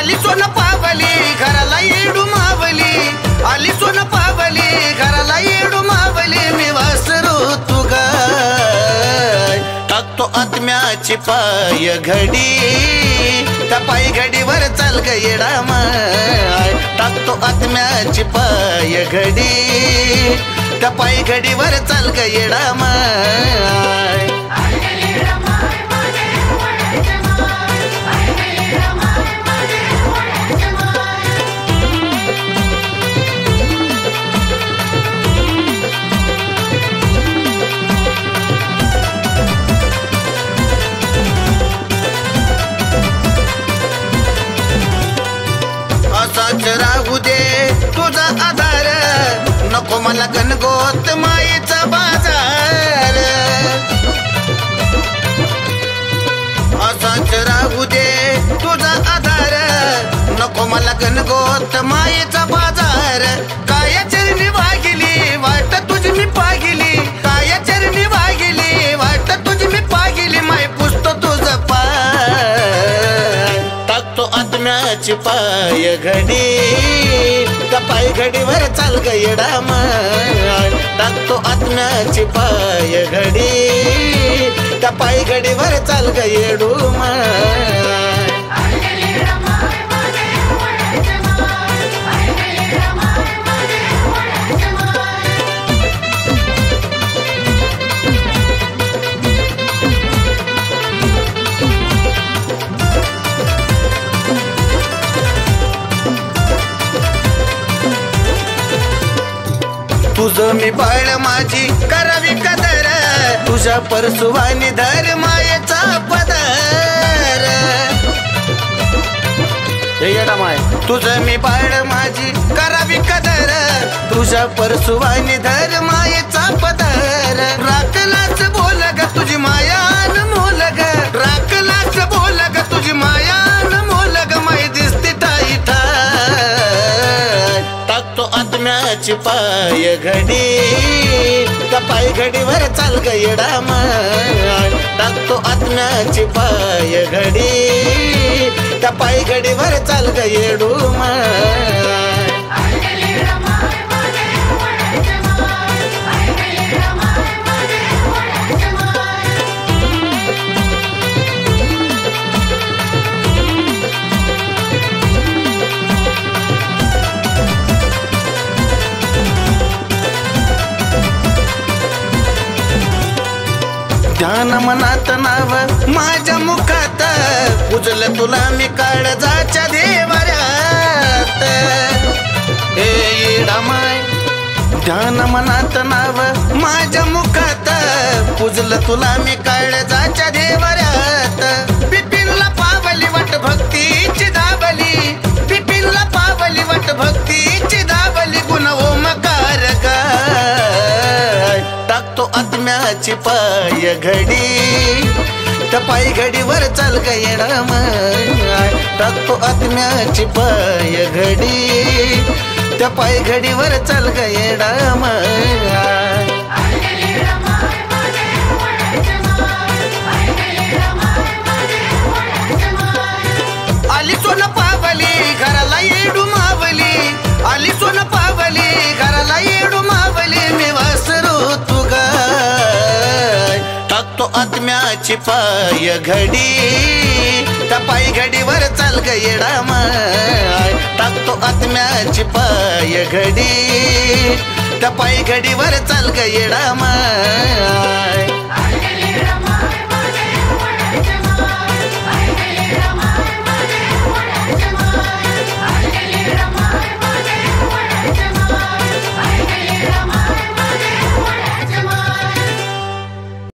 आली सोन पावली घराला येडू मावली, आली सोन पावली घराला येडू मावली, मी वासरू तू गाय टाकतो आत्म्याची पाय घडी, त्या पाय घडीवर चाल ग येडा माय, टाकतो आत्म्याची पाय घडी, त्या पाय घडीवर चाल ग येडा माय। असाच राहू दे तुझा आधार, नको मला गणगोत मायेचा बाजार, असाच राहू दे तुझा आधार, नको मला गणगोत मायेचा बाजार, काय चरणी वागिली वाट तुझी मी पागिली, काय चरणी वागिली वाट तुझी मी पागिली, माय पुसतो तुझं पाय, टाकतो आत्म्याची पाय घडी, त्या पाय घडीवर चाल ग येडा माय, टाकतो आत्म्याची पाय घडी, त्या पाय घडीवर चाल ग येडू माय। तुझं मी बाळ माझी करावी कदर, तुझ्या परसुवानी धर मायेचा पदर, येडा माय तुझं मी बाळ माझी करावी कदर, तुझ्या परसुवानी धर मायेचा पदर, राखलाच बोल ग तुझी मायान मोल ग, राखलाच बोल ग तुझी मायान मोल ग, माय दिसते ठाई ठाय, टाकतो आत्म्याची पाय घडी, त्या पाय घडीवर चाल ग येडा माय, टाकतो आत्म्याची पाय घडी, त्या पाय घडीवर चाल ग येडू माय। ध्यान मनात नाव माझ्या मुखात, उजल तुला मी काळजाच्या देवाऱ्यात, हे येडा माय ध्यान मनात नाव माझ्या मुखात, उजल तुला मी काळजाच्या देवाऱ्यात, बिपिनला पावली वाट भक्तीची दाबली, बिपिनला पावली वाट भक्तीची दाबली, गुण ओमकार गाय टाकतो आत्म्याची पाय घडी, त्या पाय घडीवर चाल ग येडा माय, टाकतो आत्म्याची पाय घडी, त्या पाय घडीवर चाल ग येडा माय। आली सोन पावली घराला येडू मावली, आली सोन पावली घराला येडू मावली, मी वासरू तू गाय टाकतो आत्म्याची पाय घडी, त्या पाय घडीवर चाल ग येडा माय, टाकतो आत्म्याची पाय घडी, त्या पाय घडीवर चाल ग येडा माय।